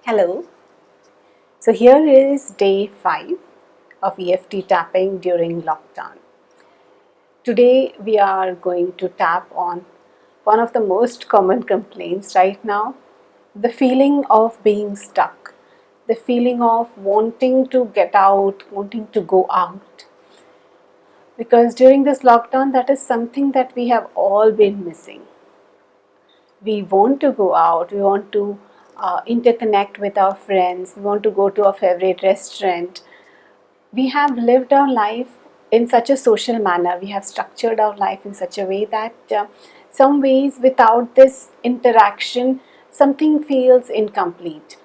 Hello. So here is day 5 of EFT tapping during lockdown. Today we are going to tap on one of the most common complaints right now, the feeling of being stuck, the feeling of wanting to get out, wanting to go out. Because during this lockdown, that is something that we have all been missing. We want to go out, we want to interconnect with our friends, we want to go to our favorite restaurant. We have lived our life in such a social manner, we have structured our life in such a way that some ways without this interaction, something feels incomplete.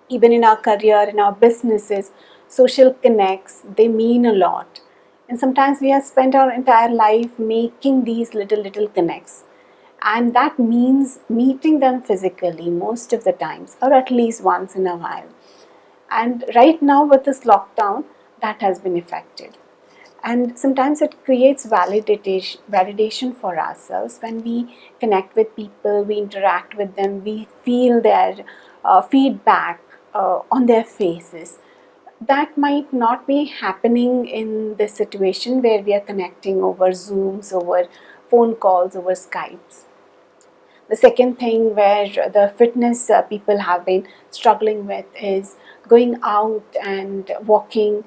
Even in our career, in our businesses, social connects, they mean a lot. And sometimes we have spent our entire life making these little connects. And that means meeting them physically most of the times, or at least once in a while. And right now with this lockdown, that has been affected. And sometimes it creates validation for ourselves when we connect with people, we interact with them, we feel their feedback on their faces. That might not be happening in this situation where we are connecting over Zooms, over phone calls, over Skypes. The second thing where the fitness people have been struggling with is going out and walking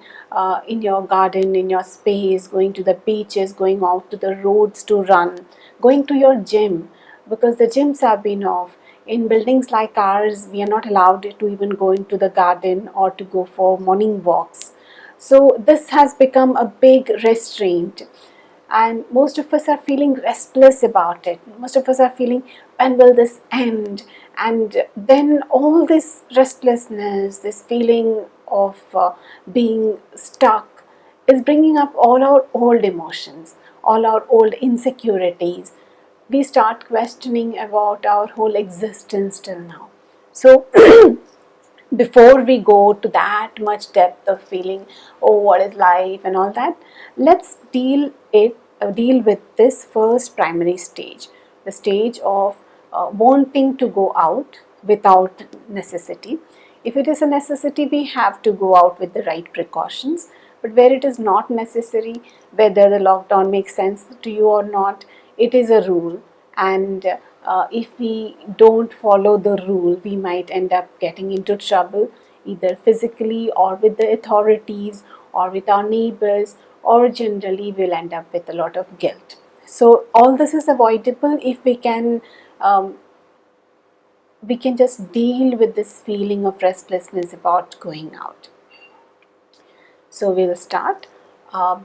in your garden, in your space, going to the beaches, going out to the roads to run, going to your gym, because the gyms have been off. In buildings like ours, we are not allowed to even go into the garden or to go for morning walks. So this has become a big restraint, and most of us are feeling restless about it. Most of us are feeling, when will this end? And then all this restlessness, this feeling of being stuck, is bringing up all our old emotions, all our old insecurities. We start questioning about our whole existence till now. So before we go to that much depth of feeling, oh, what is life and all that, let's deal with this first primary stage, the stage of wanting to go out without necessity. If it is a necessity, we have to go out with the right precautions. But where it is not necessary, whether the lockdown makes sense to you or not, it is a rule. And if we don't follow the rule, we might end up getting into trouble, either physically or with the authorities or with our neighbors, or generally we'll end up with a lot of guilt. So all this is avoidable if um, we can just deal with this feeling of restlessness about going out. So we'll start.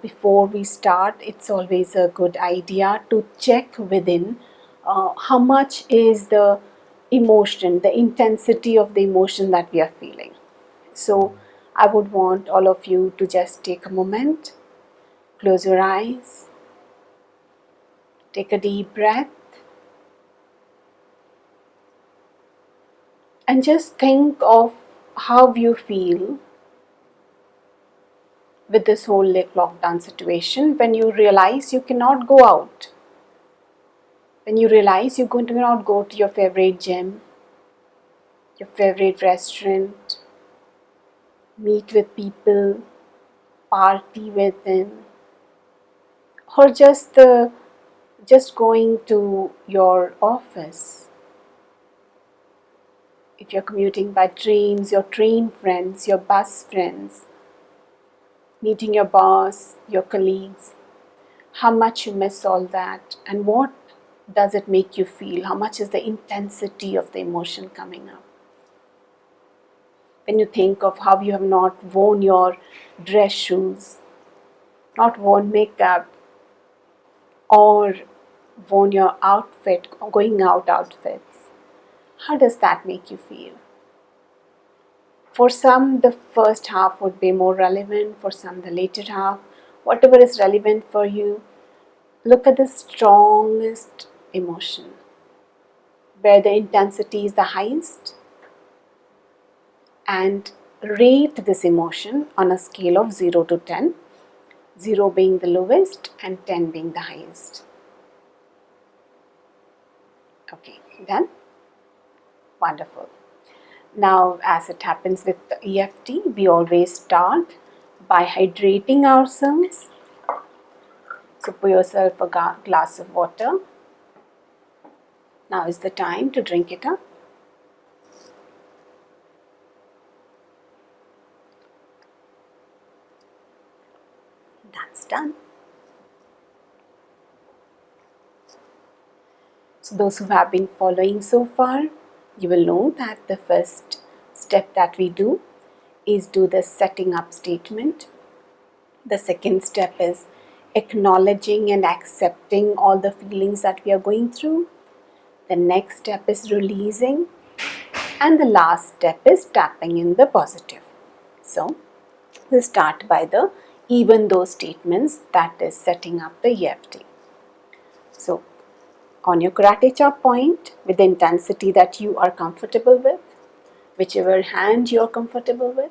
Before we start, it's always a good idea to check within how much is the emotion, the intensity of the emotion that we are feeling. So I would want all of you to just take a moment, close your eyes, take a deep breath, and just think of how you feel with this whole lockdown situation when you realize you cannot go out. When you realize you're going to not go to your favorite gym, your favorite restaurant, meet with people, party with them, or just going to your office. If you're commuting by trains, your train friends, your bus friends, meeting your boss, your colleagues, how much you miss all that, and what does it make you feel? How much is the intensity of the emotion coming up? When you think of how you have not worn your dress shoes, not worn makeup, or worn your outfit, going out outfits, how does that make you feel? For some, the first half would be more relevant, for some, the later half. Whatever is relevant for you, look at the strongest emotion, where the intensity is the highest, and rate this emotion on a scale of 0 to 10, 0 being the lowest and 10 being the highest. Okay, done? Wonderful. Now, as it happens with the EFT, we always start by hydrating ourselves. So pour yourself a glass of water. Now is the time to drink it up. That's done. So those who have been following so far, you will know that the first step that we do is do the setting up statement. The second step is acknowledging and accepting all the feelings that we are going through. The next step is releasing, and the last step is tapping in the positive. So we'll start by the even though statements, that is setting up the EFT. So on your karate chop point, with the intensity that you are comfortable with, whichever hand you are comfortable with,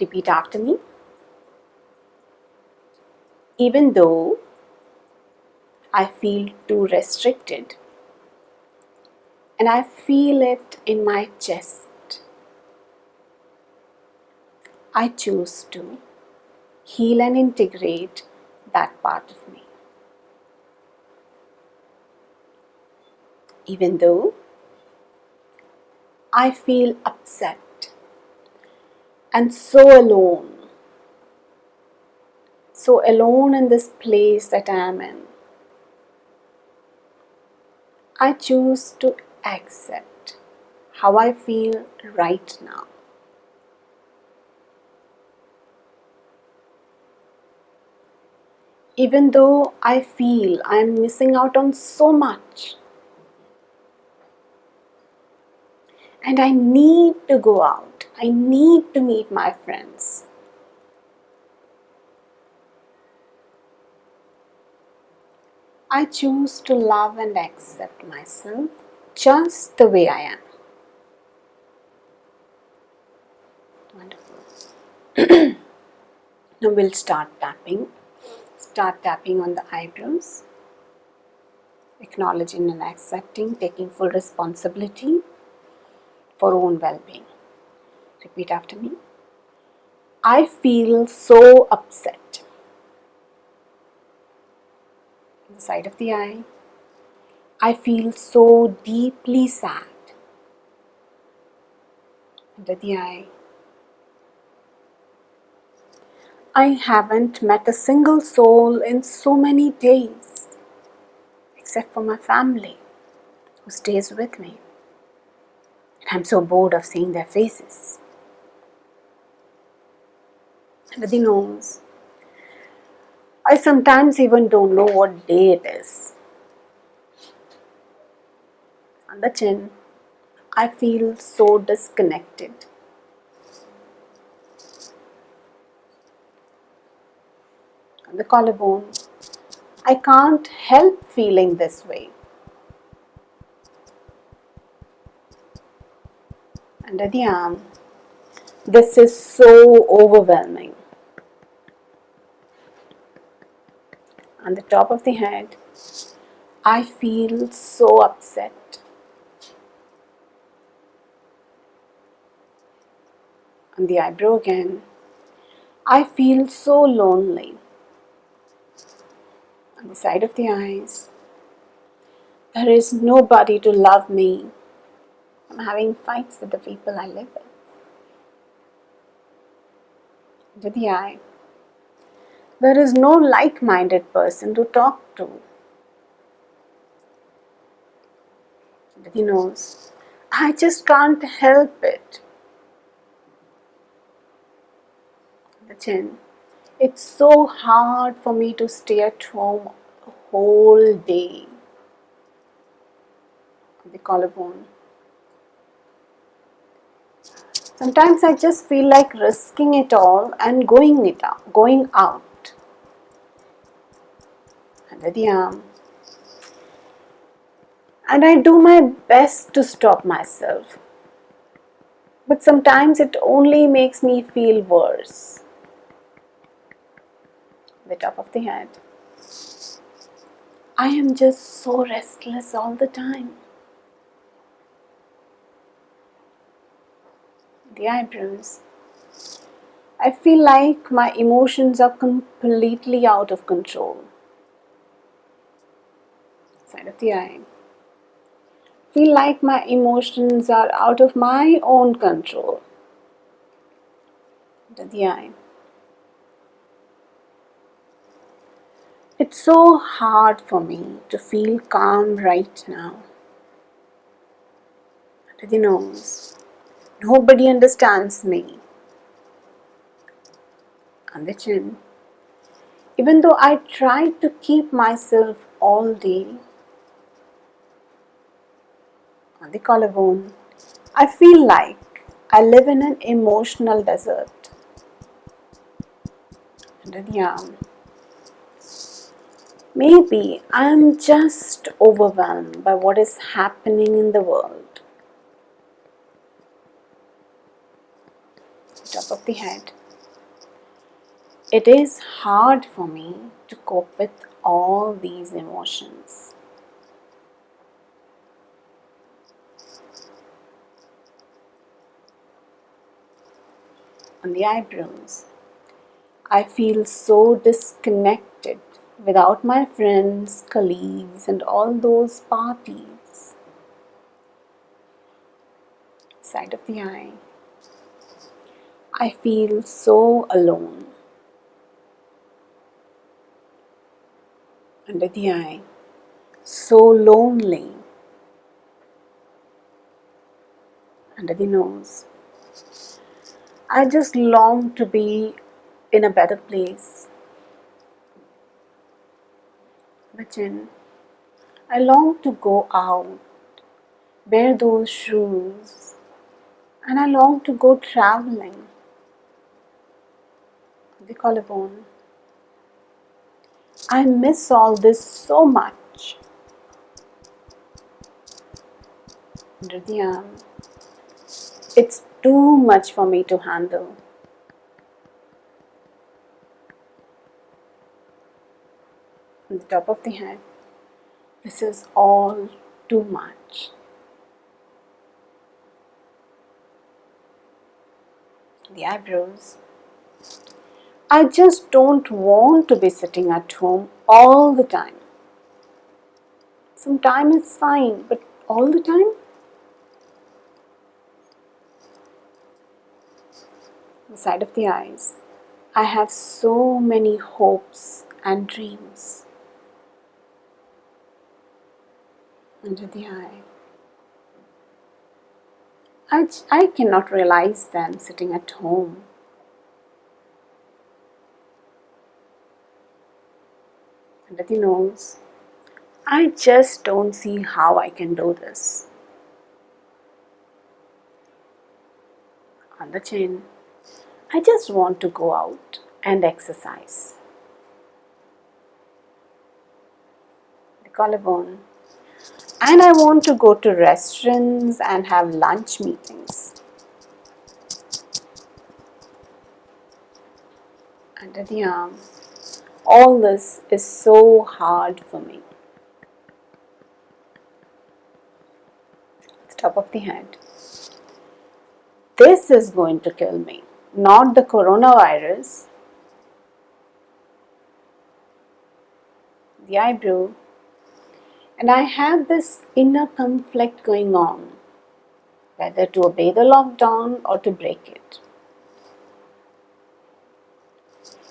repeat after me. Even though I feel too restricted, and I feel it in my chest, I choose to heal and integrate that part of me. Even though I feel upset and so alone in this place that I am in, I choose to accept how I feel right now. Even though I feel I am missing out on so much, and I need to go out, I need to meet my friends, I choose to love and accept myself just the way I am. Wonderful. Now we'll start tapping. Start tapping on the eyebrows, acknowledging and accepting, taking full responsibility for own well-being. Repeat after me. I feel so upset. On the side of the eye. I feel so deeply sad. Under the eye. I haven't met a single soul in so many days, except for my family, who stays with me. And I'm so bored of seeing their faces. Under the nose. I sometimes even don't know what day it is. On the chin, I feel so disconnected. On the collarbone, I can't help feeling this way. Under the arm, this is so overwhelming. On the top of the head, I feel so upset. On the eyebrow again, I feel so lonely. On the side of the eyes, there is nobody to love me. I'm having fights with the people I live with. Under the eye, there is no like-minded person to talk to. Under the nose, I just can't help it. The chin, it's so hard for me to stay at home a whole day. The collarbone, sometimes I just feel like risking it all and going out. Under the arm, and I do my best to stop myself, but sometimes it only makes me feel worse. The top of the head, I am just so restless all the time. the eyebrows. I feel like my emotions are completely out of control. Side of the eye. Feel like my emotions are out of my own control. Under the eye. It's so hard for me to feel calm right now. Under the nose. Nobody understands me. On the chin. Even though I try to keep myself all day. On the collarbone. I feel like I live in an emotional desert. Under the arm. Maybe I am just overwhelmed by what is happening in the world. Top of the head. It is hard for me to cope with all these emotions. On the eyebrows. I feel so disconnected without my friends, colleagues, and all those parties. Side of the eye. I feel so alone. Under the eye. So lonely. Under the nose. I just long to be in a better place. The chin. I long to go out, wear those shoes, and I long to go traveling. The collarbone. I miss all this so much. Under the arm. It's too much for me to handle. On the top of the head. This is all too much. The eyebrows. I just don't want to be sitting at home all the time. Sometimes it's fine, but all the time? The side of the eyes. I have so many hopes and dreams. Under the eye. I cannot realize them sitting at home. Under the nose. I just don't see how I can do this. On the chin. I just want to go out and exercise. The collarbone. And I want to go to restaurants and have lunch meetings. Under the arm. All this is so hard for me. The top of the head. This is going to kill me, not the coronavirus. The eyebrow. And I have this inner conflict going on, whether to obey the lockdown or to break it.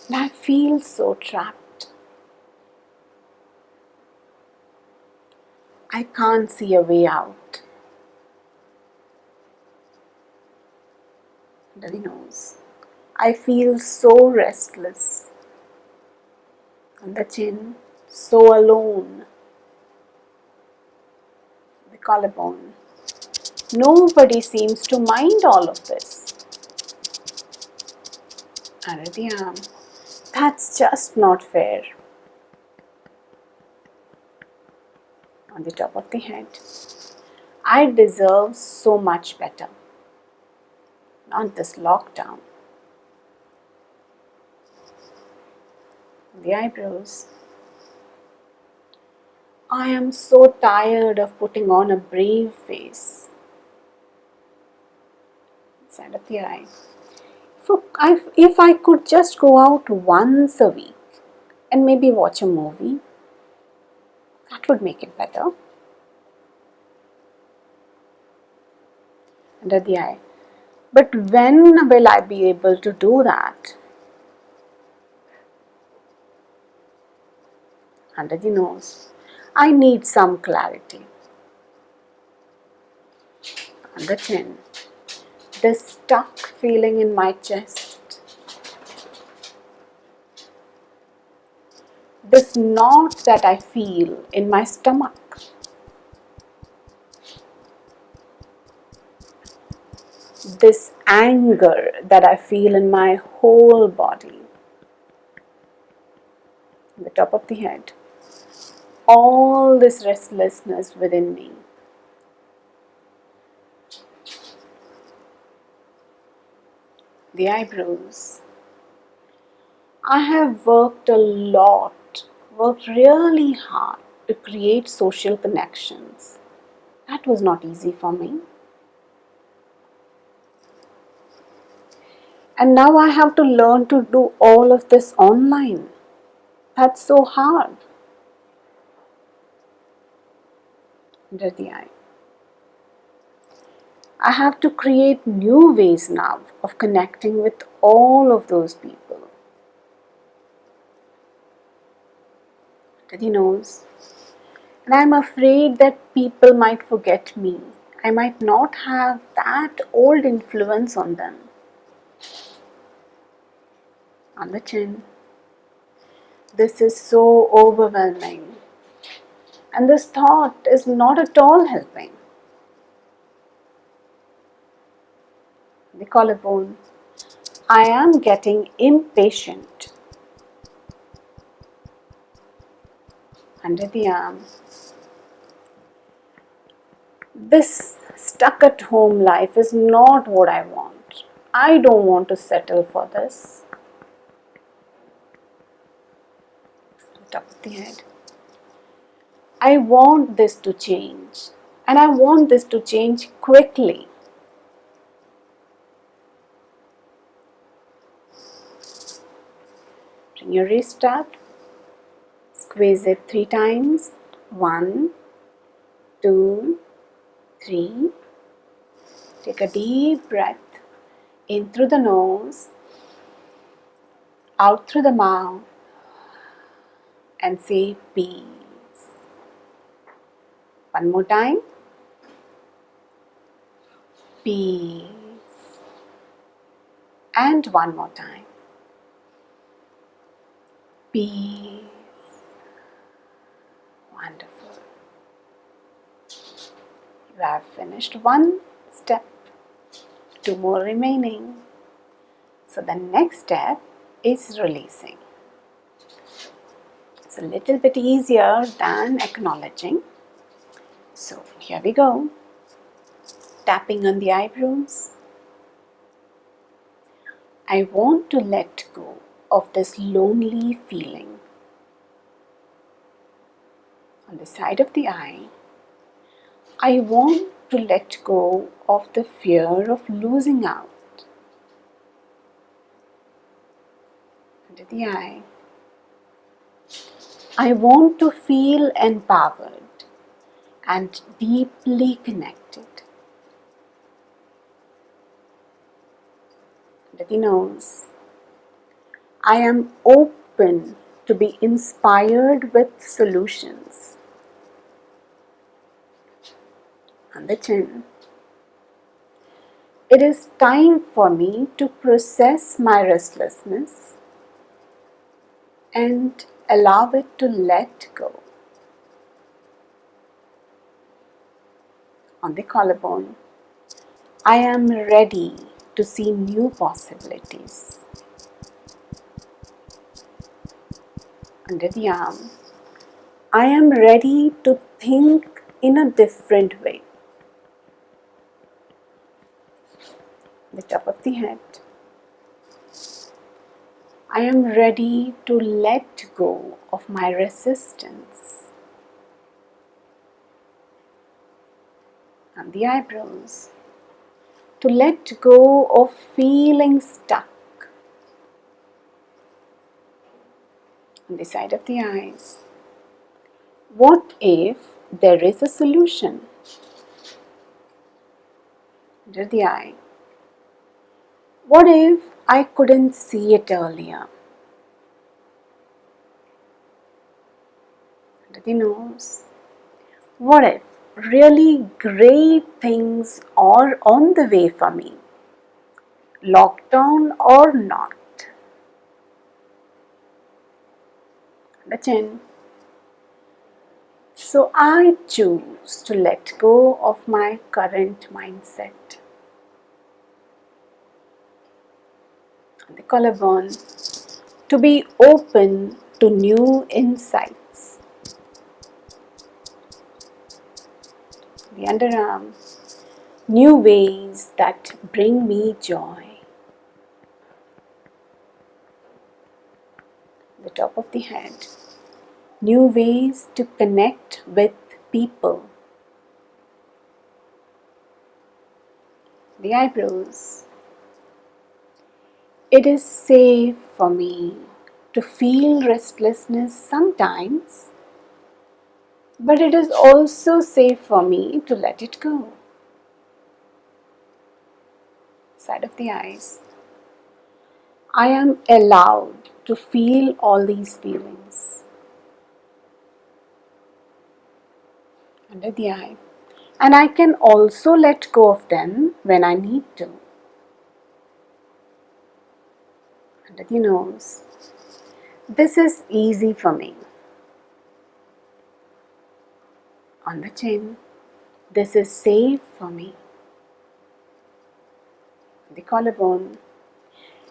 And I feel so trapped. I can't see a way out. Under the nose. I feel so restless. On the chin, so alone. The collarbone. Nobody seems to mind all of this. Under the arm. That's just not fair. On the top of the head. I deserve so much better. Not this lockdown. The eyebrows. I am so tired of putting on a brave face. side of the eye. If I could just go out once a week and maybe watch a movie, that would make it better. Under the eye. But when will I be able to do that? Under the nose. I need some clarity. On the chin. This stuck feeling in my chest. This knot that I feel in my stomach. This anger that I feel in my whole body. On the top of the head. All this restlessness within me. The eyebrows. I have worked a lot, worked really hard to create social connections. That was not easy for me. And now I have to learn to do all of this online. That's so hard. Under the eye. I have to create new ways now of connecting with all of those people. Under the nose. And I'm afraid that people might forget me. I might not have that old influence on them. On the chin. This is so overwhelming. And this thought is not at all helping. The collarbone. I am getting impatient. Under the arm. This stuck at home life is not what I want. I don't want to settle for this. Top of the head. I want this to change. And I want this to change quickly. Bring your wrist up. Squeeze it 3 times. 1, 2, 3. Take a deep breath in through the nose, out through the mouth, and say peace. One more time. Peace. And one more time. Peace. Wonderful. You have finished one step. 2 more remaining. So the next step is releasing. It's a little bit easier than acknowledging. So here we go. Tapping on the eyebrows. I want to let go of this lonely feeling. On the side of the eye, I want to let go of the fear of losing out. Under the eye, I want to feel empowered and deeply connected. Under the nose, I am open to be inspired with solutions. On the chin, it is time for me to process my restlessness and allow it to let go. On the collarbone, I am ready to see new possibilities. Under the arm, I am ready to think in a different way. The top of the head, I am ready to let go of my resistance. And the eyebrows, to let go of feeling stuck on the side of the eyes. What if there is a solution under the eye? What if I couldn't see it earlier? Under the nose. What if really great things are on the way for me? Lockdown or not? The chin. So I choose to let go of my current mindset. The collarbone. To be open to new insights. The underarm. New ways that bring me joy. The top of the head. New ways to connect with people. The eyebrows. It is safe for me to feel restlessness sometimes, but it is also safe for me to let it go. Side of the eyes. I am allowed to feel all these feelings. Under the eye. And I can also let go of them when I need to. Under the nose. This is easy for me. On the chin. This is safe for me. The collarbone.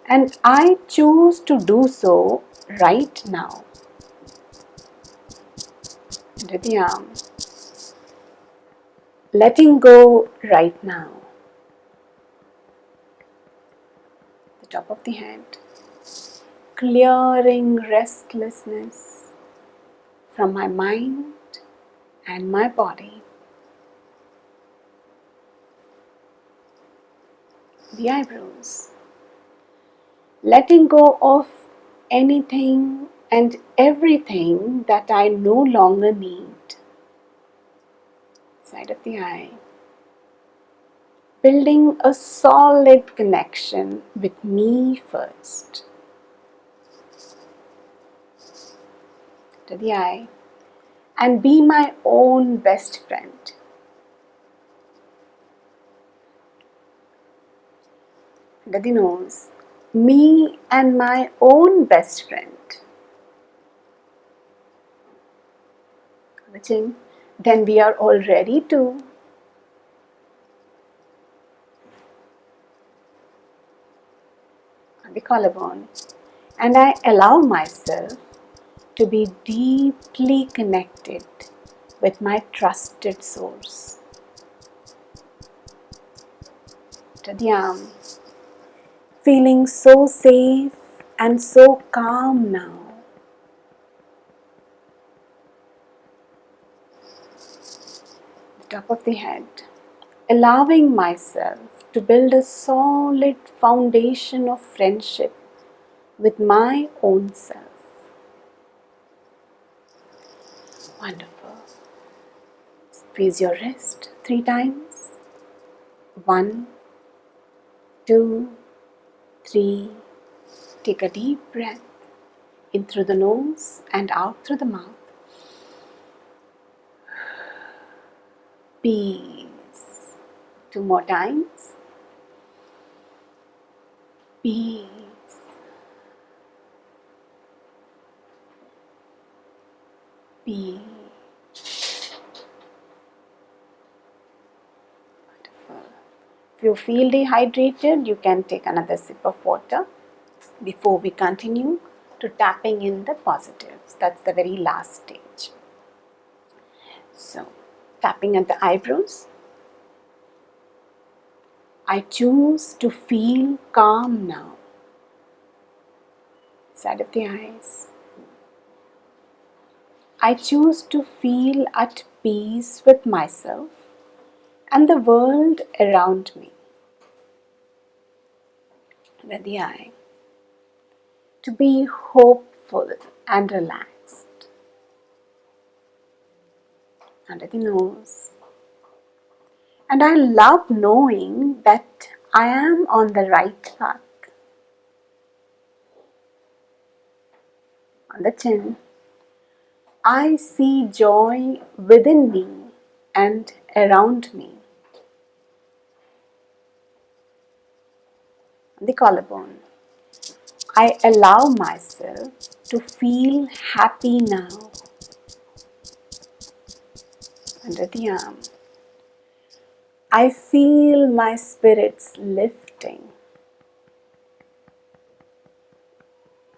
And I choose to do so right now. Under the arm. Letting go right now. The top of the head. Clearing restlessness from my mind and my body. The eyebrows. Letting go of anything and everything that I no longer need. Side of the eye. Building a solid connection with me first. To the eye. And be my own best friend. Under the nose. Me and my own best friend. The chin. Then we are all ready to. The collarbone. And I allow myself to be deeply connected with my trusted source. To the arm. Feeling so safe and so calm now. The top of the head. Allowing myself to build a solid foundation of friendship with my own self. Wonderful. Squeeze your wrist 3 times. 1, 2, 3. Take a deep breath in through the nose and out through the mouth. Peace. 2 more times. Peace. Peace. Wonderful. If you feel dehydrated, you can take another sip of water before we continue to tapping in the positives. That's the very last stage. So, tapping at the eyebrows. I choose to feel calm now. Side of the eyes. I choose to feel at peace with myself and the world around me. under the eye. To be hopeful and relaxed under the nose. And I love knowing that I am on the right path. On the chin, I see joy within me and around me. On the collarbone, I allow myself to feel happy now. Under the arm, I feel my spirits lifting.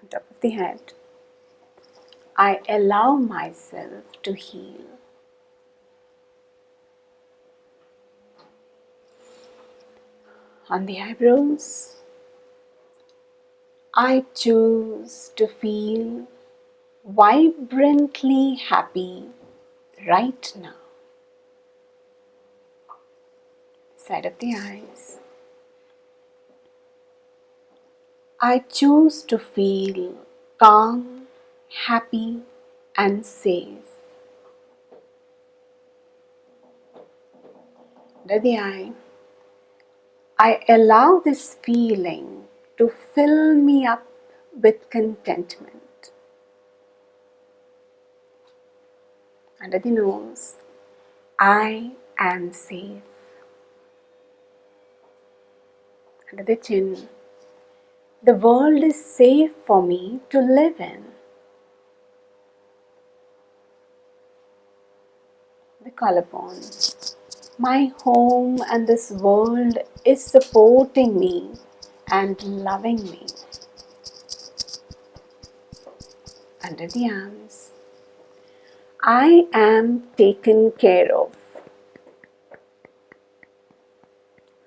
On top of the head, I allow myself to heal. On the eyebrows, I choose to feel vibrantly happy right now. Side of the eyes, I choose to feel calm, happy, and safe. Under the eye, I allow this feeling to fill me up with contentment. Under the nose, I am safe. Under the chin, the world is safe for me to live in. The collarbone, my home and this world is supporting me and loving me. Under the arms, I am taken care of.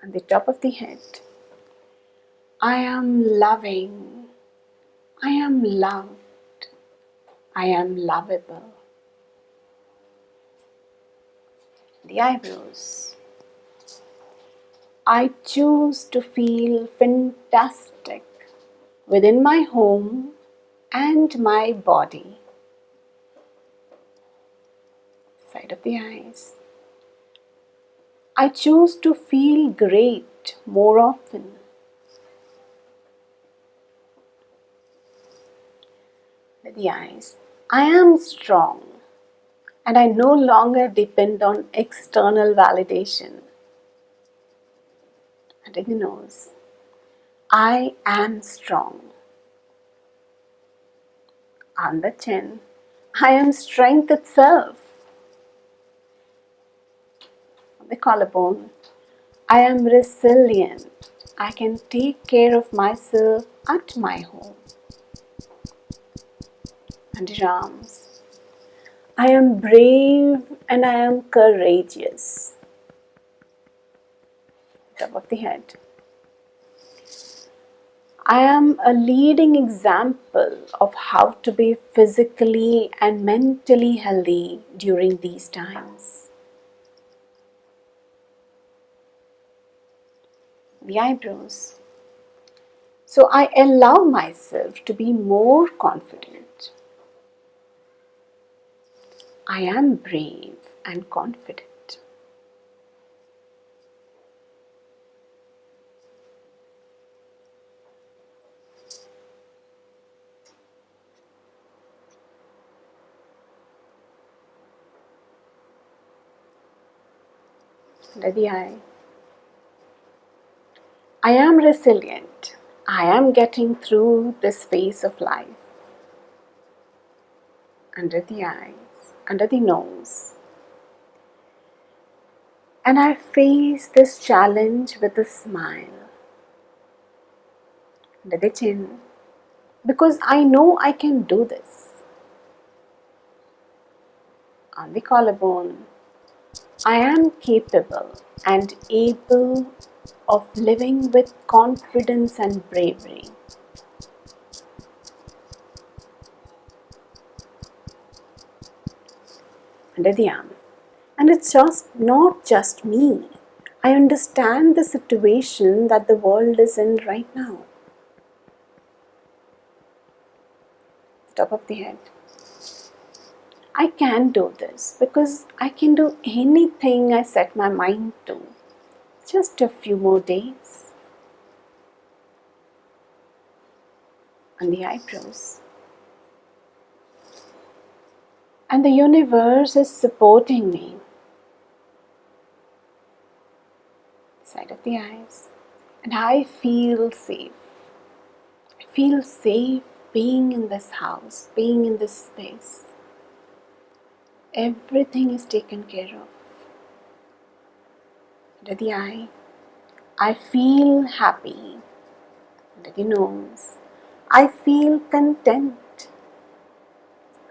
On the top of the head, I am loving. I am loved. I am lovable. The eyebrows, I choose to feel fantastic within my home and my body. Side of the eyes, I choose to feel great more often. The eyes, I am strong and I no longer depend on external validation. Under the nose, I am strong. On the chin, I am strength itself. On the collarbone, I am resilient. I can take care of myself at my home. Underarms, I am brave and I am courageous. Top of the head, I am a leading example of how to be physically and mentally healthy during these times. The eyebrows, so I allow myself to be more confident. I am brave and confident. Under the eye, I am resilient. I am getting through this phase of life. Under the eyes, under the nose, and I face this challenge with a smile. Under the chin, because I know I can do this. On the collarbone, I am capable and able of living with confidence and bravery. Under the arm, and it's just not just me. I understand the situation that the world is in right now. top of the head. I can do this because I can do anything I set my mind to. Just a few more days. On the eyebrows. And the universe is supporting me. Side of the eyes. And I feel safe. I feel safe being in this house, being in this space. Everything is taken care of. Under the eye, I feel happy. Under the nose, I feel content.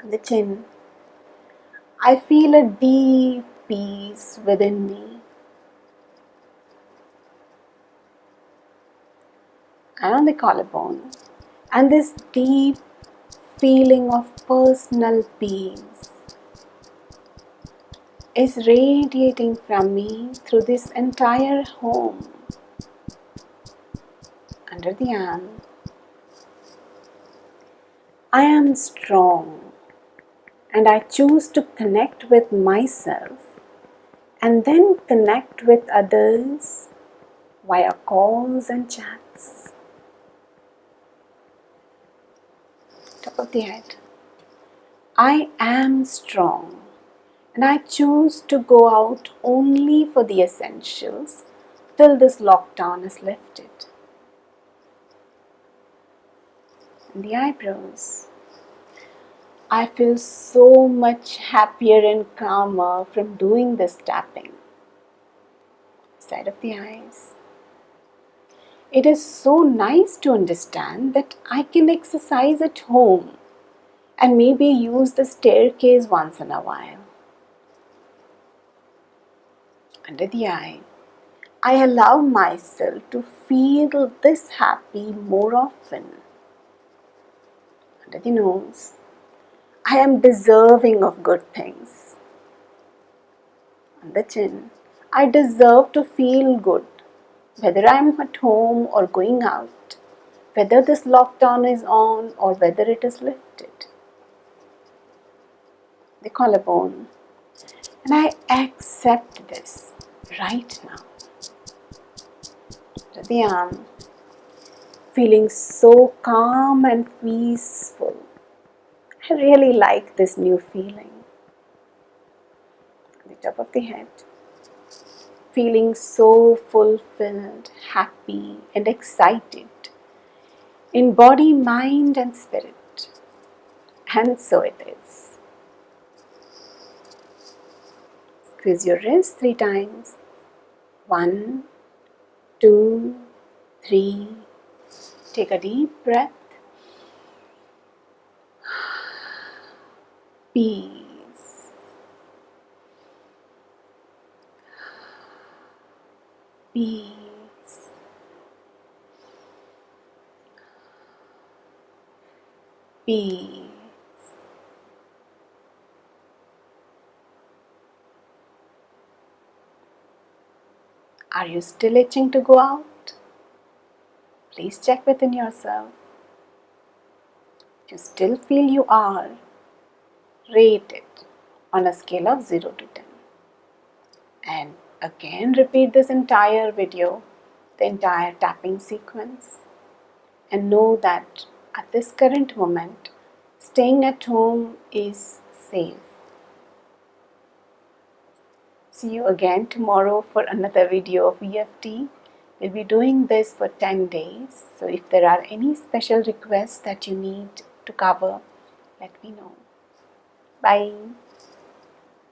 On the chin, I feel a deep peace within me. And on the collarbone, and this deep feeling of personal peace is radiating from me through this entire home. Under the arm, I am strong and I choose to connect with myself and then connect with others via calls and chats. Top of the head, I am strong and I choose to go out only for the essentials till this lockdown is lifted. And the eyebrows, I feel so much happier and calmer from doing this tapping. Side of the eyes. It is so nice to understand that I can exercise at home and maybe use the staircase once in a while. Under the eye, I allow myself to feel this happy more often. Under the nose, I am deserving of good things. On the chin, I deserve to feel good, whether I am at home or going out, whether this lockdown is on or whether it is lifted. The collarbone, and I accept this right now. The arm, feeling so calm and peaceful. I really like this new feeling. The top of the head, feeling so fulfilled, happy and excited in body, mind and spirit. And so it is. Squeeze your wrist 3 times. 1, 2, 3. Take a deep breath. Peace. Peace. Peace. Are you still itching to go out? Please check within yourself. If you still feel you are, rate it on a scale of 0 to 10. And again repeat this entire video, the entire tapping sequence. And know that at this current moment, staying at home is safe. See you again tomorrow for another video of EFT. We'll be doing this for 10 days. So if there are any special requests that you need to cover, let me know. Bye.